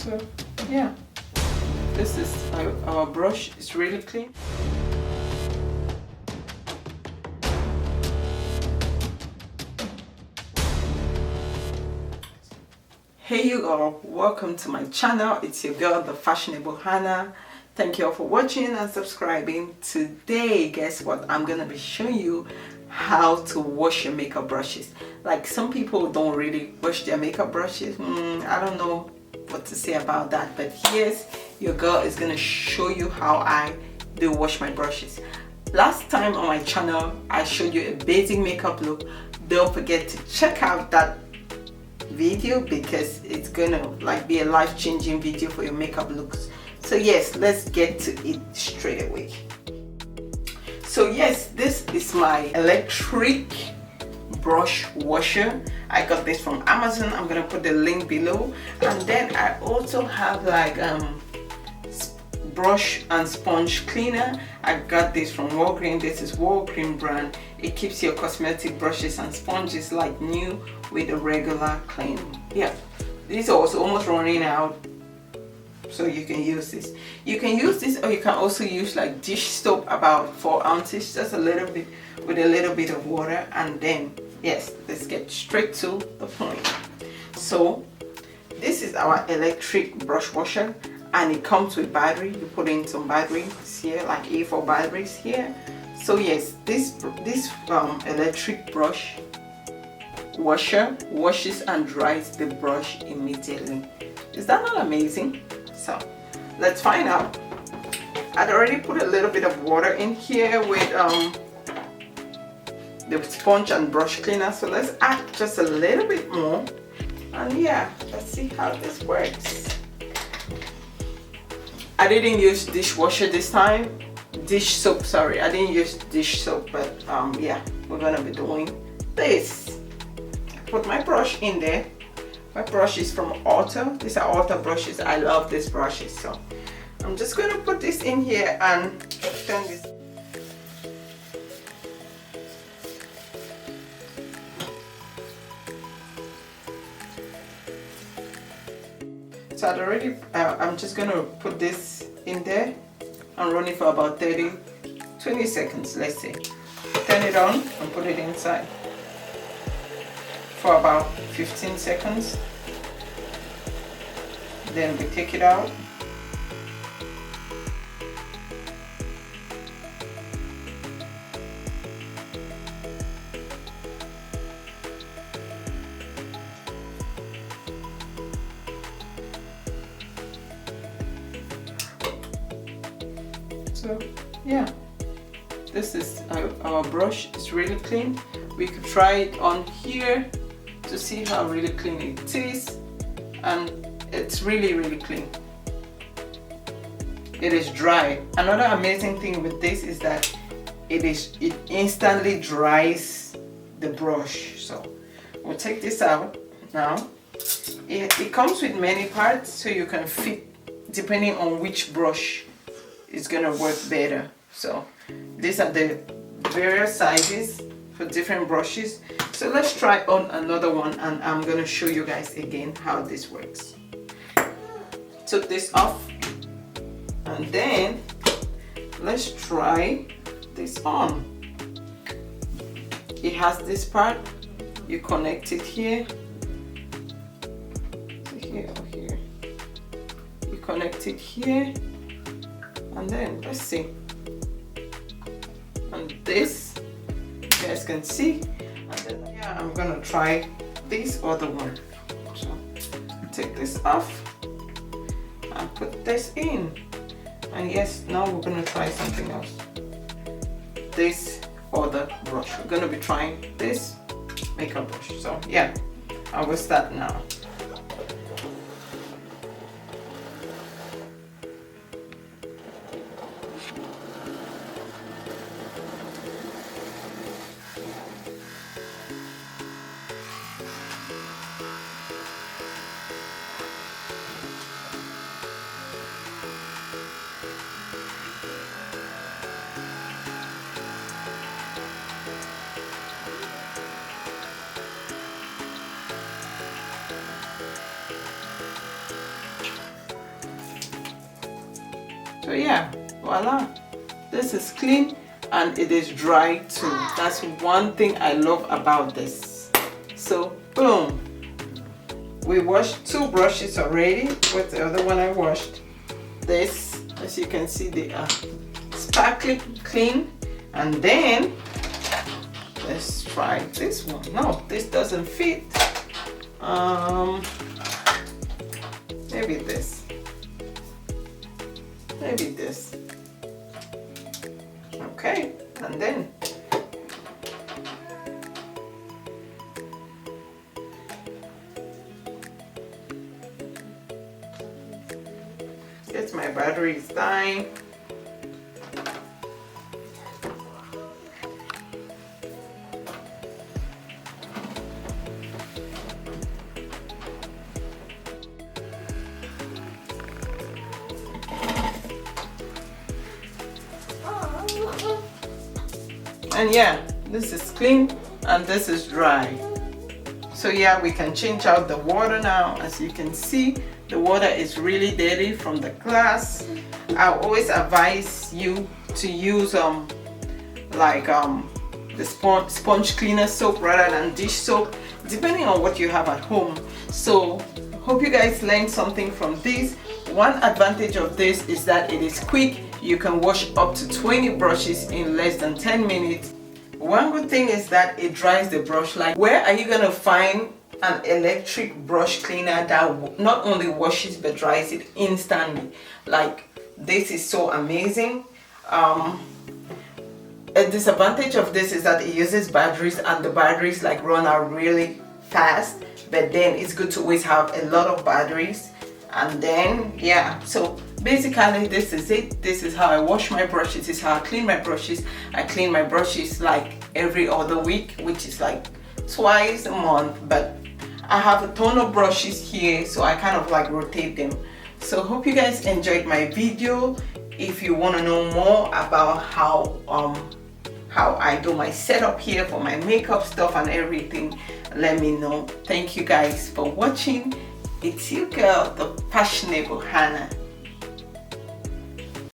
So yeah, this is our brush. It's really clean. Hey you all, welcome to my channel. It's your girl, the fashionable Hannah. Thank you all for watching and subscribing. Today, guess what? I'm gonna be showing you how to wash your makeup brushes. Like, some people don't really wash their makeup brushes. I don't know what to say about that, but here's your girl is gonna show you how I do wash my brushes. Last time on my channel, I showed you a basic makeup look. Don't forget to check out that video because it's gonna like be a life-changing video for your makeup looks. So yes, let's get to it straight away. So yes, this is my electric brush washer. I got this from Amazon. I'm gonna put the link below. And then I also have like brush and sponge cleaner. I got this from Walgreens. This is Walgreens brand. It keeps your cosmetic brushes and sponges like new with a regular cleaning. Yeah, these are also almost running out, so you can use this. You can use this, or you can also use like dish soap, about 4 ounces, just a little bit, with a little bit of water. And then yes, let's get straight to the point. So this is our electric brush washer, and it comes with battery. You put in some batteries here, like A4 batteries here. So yes, this electric brush washer washes and dries the brush immediately. Is that not amazing? So let's find out. I'd already put a little bit of water in here with the sponge and brush cleaner, so let's add just a little bit more. And yeah, let's see how this works. I didn't use dishwasher this time. Dish soap, sorry. I didn't use dish soap, but yeah, we're gonna be doing this. Put my brush in there. My brush is from Ulta. These are Ulta brushes. I love these brushes. So I'm just gonna put this in here and turn this. So I'd already, I'm just gonna put this in there and run it for about 20 seconds, let's say. Turn it on and put it inside for about 15 seconds. Then we take it out. So yeah, this is our brush. It's really clean. We could try it on here to see how really clean it is, and it's really clean. It is dry. Another amazing thing with this is that it instantly dries the brush. So we'll take this out now. It comes with many parts, so you can fit depending on which brush is gonna work better. So these are the various sizes for different brushes. So let's try on another one, and I'm gonna show you guys again how this works. Took this off, and then let's try this on. It has this part. You connect it here to here or here. You connect it here, and then let's see. And this, you guys can see. And then yeah, I'm gonna try this other one. So take this off and put this in. And yes, now we're gonna try something else. This other brush. We're gonna be trying this makeup brush. So yeah, I will start now. So yeah, voila, this is clean and it is dry too. That's one thing I love about this. So boom, we washed 2 brushes already. What's the other one I washed? This, as you can see, they are sparkly clean. And then let's try this one. No, this doesn't fit. Maybe this. Maybe this. Okay, and then my battery is dying. And yeah, this is clean and this is dry. So yeah, we can change out the water now. As you can see, the water is really dirty from the glass. I always advise you to use the sponge cleaner soap rather than dish soap, depending on what you have at home. So hope you guys learned something from this. One advantage of this is that it is quick. You can wash up to 20 brushes in less than 10 minutes. One good thing is that it dries the brush. Like, where are you gonna find an electric brush cleaner that not only washes but dries it instantly? Like, this is so amazing. A disadvantage of this is that it uses batteries, and the batteries like run out really fast. But then it's good to always have a lot of batteries. And then yeah, so basically this is it. This is how I wash my brushes. This is how I clean my brushes. I clean my brushes like every other week, which is like twice a month, but I have a ton of brushes here, so I kind of like rotate them. So hope you guys enjoyed my video. If you want to know more about how I do my setup here for my makeup stuff and everything, let me know. Thank you guys for watching. It's your girl, the fashionable Hannah.